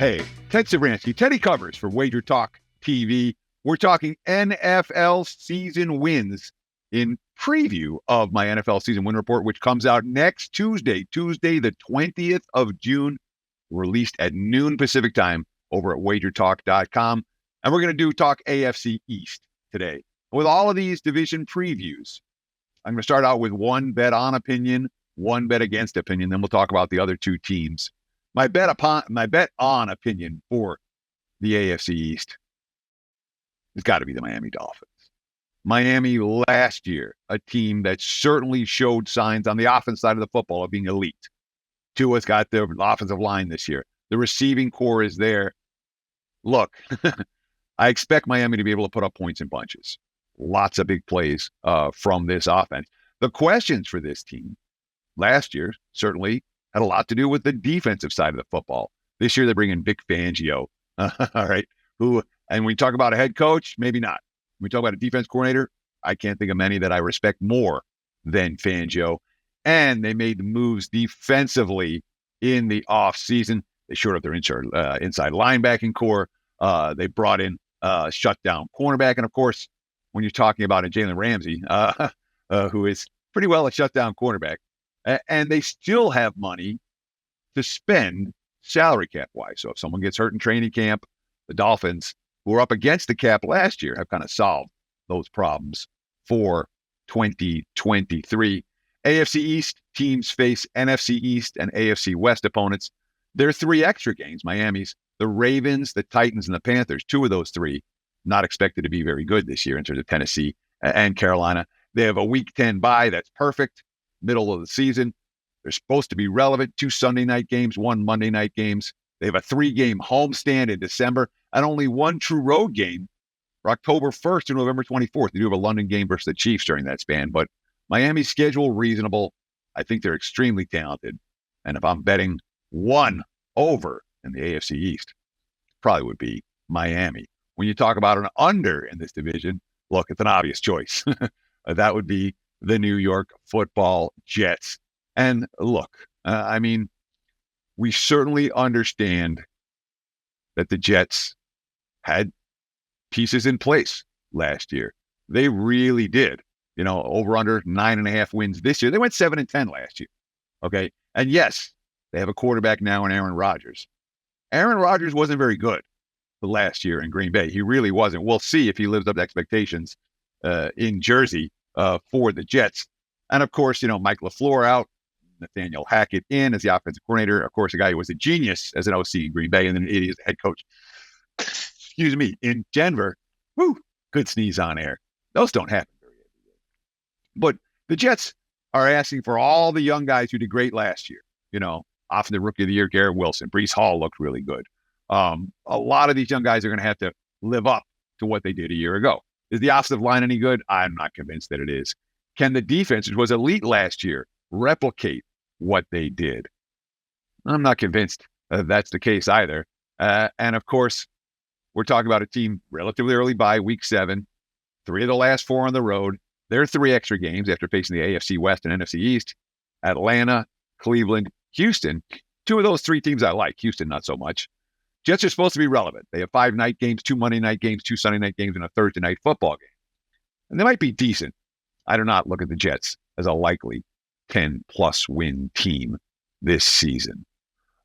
Hey, Ted Savransky, Teddy Covers for Wager Talk TV. We're talking NFL season wins in preview of my NFL season win report, which comes out next Tuesday, the 20th of June, released at noon Pacific time over at wagertalk.com. And we're going to talk AFC East today. With all of these division previews, I'm going to start out with one bet on opinion, one bet against opinion. Then we'll talk about the other two teams. My bet on opinion for the AFC East has got to be the Miami Dolphins. Miami last year, a team that certainly showed signs on the offense side of the football of being elite. Tua's got the offensive line this year. The receiving core is there. Look, I expect Miami to be able to put up points in bunches. Lots of big plays from this offense. The questions for this team last year certainly had a lot to do with the defensive side of the football. This year, they're bringing Vic Fangio, all right, and when we talk about a head coach, maybe not. When we talk about a defense coordinator, I can't think of many that I respect more than Fangio. And they made the moves defensively in the offseason. They shored up their inside linebacking core. They brought in shutdown cornerback. And, of course, when you're talking about a Jalen Ramsey, who is pretty well a shutdown cornerback, and they still have money to spend salary cap-wise. So if someone gets hurt in training camp, the Dolphins, who were up against the cap last year, have kind of solved those problems for 2023. AFC East teams face NFC East and AFC West opponents. There are three extra games. Miami's the Ravens, the Titans, and the Panthers. Two of those three not expected to be very good this year in terms of Tennessee and Carolina. They have a Week 10 bye. That's perfect. Middle of the season. They're supposed to be relevant. 2 Sunday night games, 1 Monday night games. They have a 3-game homestand in December and only 1 true road game for October 1st to November 24th. They do have a London game versus the Chiefs during that span, but Miami's schedule reasonable. I think they're extremely talented. And if I'm betting one over in the AFC East, probably would be Miami. When you talk about an under in this division, look, it's an obvious choice. That would be the New York Football Jets. And look, we certainly understand that the Jets had pieces in place last year. They really did. Over under 9.5 wins this year. They went 7-10 last year. Okay. And yes, they have a quarterback now in Aaron Rodgers. Aaron Rodgers wasn't very good last year in Green Bay. He really wasn't. We'll see if he lives up to expectations in Jersey for the Jets. And of course, Mike LaFleur out, Nathaniel Hackett in as the offensive coordinator. Of course, a guy who was a genius as an OC in Green Bay and then an idiot as a head coach. Excuse me, in Denver. Woo, good sneeze on air. Those don't happen very often. But the Jets are asking for all the young guys who did great last year. Often the rookie of the year, Garrett Wilson. Breece Hall looked really good. A lot of these young guys are going to have to live up to what they did a year ago. Is the offensive line any good? I'm not convinced that it is. Can the defense, which was elite last year, replicate what they did? I'm not convinced that's the case either. And of course, we're talking about a team relatively early by Week 7, 3 of the last 4 on the road. There are 3 extra games after facing the AFC West and NFC East. Atlanta, Cleveland, Houston. 2 of those 3 teams I like. Houston, not so much. Jets are supposed to be relevant. They have 5 night games, 2 Monday night games, 2 Sunday night games, and a Thursday night football game. And they might be decent. I do not look at the Jets as a likely 10-plus win team this season.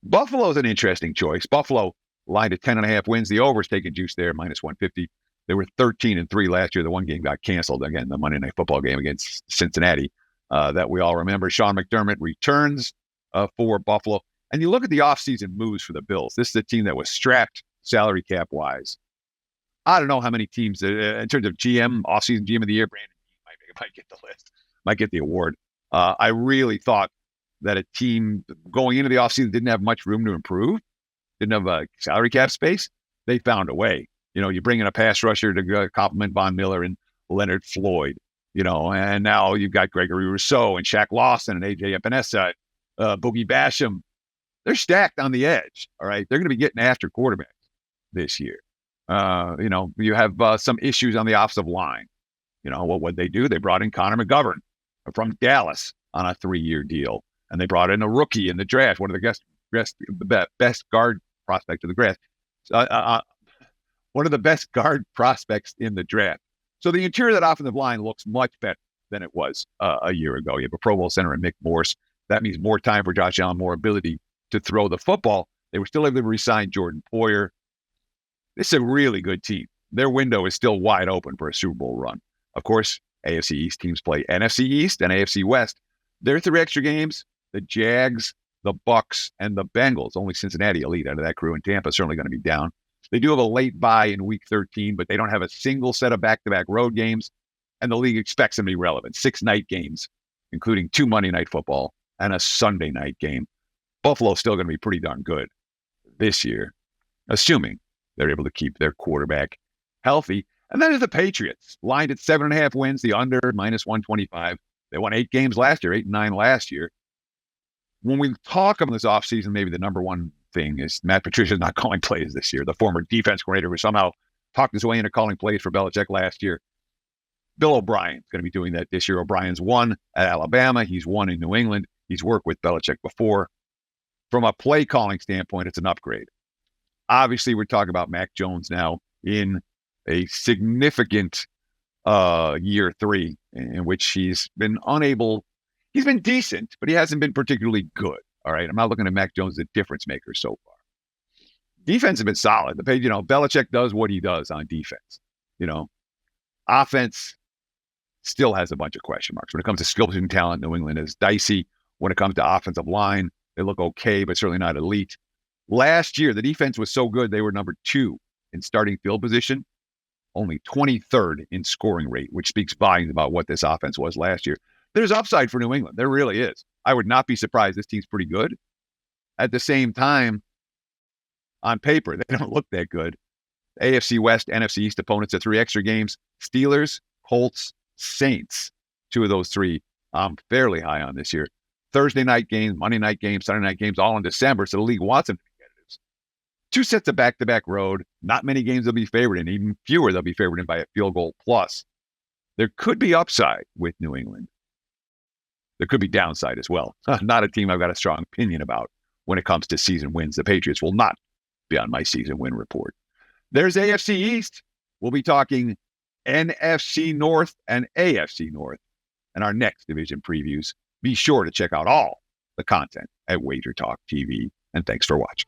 Buffalo's an interesting choice. Buffalo lined at 10.5 wins. The over's taking juice there, minus 150. They were 13-3 last year. The one game got canceled. Again, the Monday night football game against Cincinnati that we all remember. Sean McDermott returns for Buffalo. And you look at the offseason moves for the Bills. This is a team that was strapped salary cap-wise. I don't know how many teams, in terms of GM, offseason GM of the year, Brandon might get the list, might get the award. I really thought that a team going into the offseason didn't have much room to improve, didn't have a salary cap space. They found a way. You bring in a pass rusher to complement Von Miller and Leonard Floyd, and now you've got Gregory Rousseau and Shaq Lawson and AJ Epinesa, Boogie Basham. They're stacked on the edge. All right. They're going to be getting after quarterbacks this year. You have some issues on the offensive line. What they do? They brought in Connor McGovern from Dallas on a 3-year deal. And they brought in a rookie in the draft, one of the best guard prospect of the draft. One of the best guard prospects in the draft. So the interior of that offensive line looks much better than it was a year ago. You have a Pro Bowl center in Mick Morse. That means more time for Josh Allen, more ability to throw the football. They were still able to re-sign Jordan Poyer. This is a really good team. Their window is still wide open for a Super Bowl run. Of course, AFC East teams play NFC East and AFC West. Their 3 extra games, the Jags, the Bucs, and the Bengals. Only Cincinnati elite out of that crew, and Tampa certainly going to be down. They do have a late bye in Week 13, but they don't have a single set of back-to-back road games, and the league expects them to be relevant. 6 night games, including 2 Monday Night Football and a Sunday night game. Buffalo's still going to be pretty darn good this year, assuming they're able to keep their quarterback healthy. And then there's the Patriots, lined at 7.5 wins, the under -125. They won 8 games last year, 8 and 9 last year. When we talk about this offseason, maybe the number one thing is Matt Patricia's not calling plays this year. The former defense coordinator who somehow talked his way into calling plays for Belichick last year. Bill O'Brien's going to be doing that this year. O'Brien's won at Alabama. He's won in New England. He's worked with Belichick before. From a play calling standpoint, it's an upgrade. Obviously, we're talking about Mac Jones now in a significant year 3 in which he's been unable. He's been decent, but he hasn't been particularly good. All right. I'm not looking at Mac Jones as a difference maker so far. Defense has been solid. Belichick does what he does on defense. Offense still has a bunch of question marks. When it comes to skill position talent, New England is dicey. When it comes to offensive line, they look okay, but certainly not elite. Last year, the defense was so good, they were number 2 in starting field position, only 23rd in scoring rate, which speaks volumes about what this offense was last year. There's upside for New England. There really is. I would not be surprised. This team's pretty good. At the same time, on paper, they don't look that good. AFC West, NFC East opponents at 3 extra games. Steelers, Colts, Saints. 2 of those 3 I'm fairly high on this year. Thursday night games, Monday night games, Sunday night games, all in December, so the league wants them to be competitive. 2 sets of back-to-back road. Not many games they'll be favored in. Even fewer they'll be favored in by a field goal plus. There could be upside with New England. There could be downside as well. Not a team I've got a strong opinion about when it comes to season wins. The Patriots will not be on my season win report. There's AFC East. We'll be talking NFC North and AFC North in our next division previews. Be sure to check out all the content at Wager Talk TV. And thanks for watching.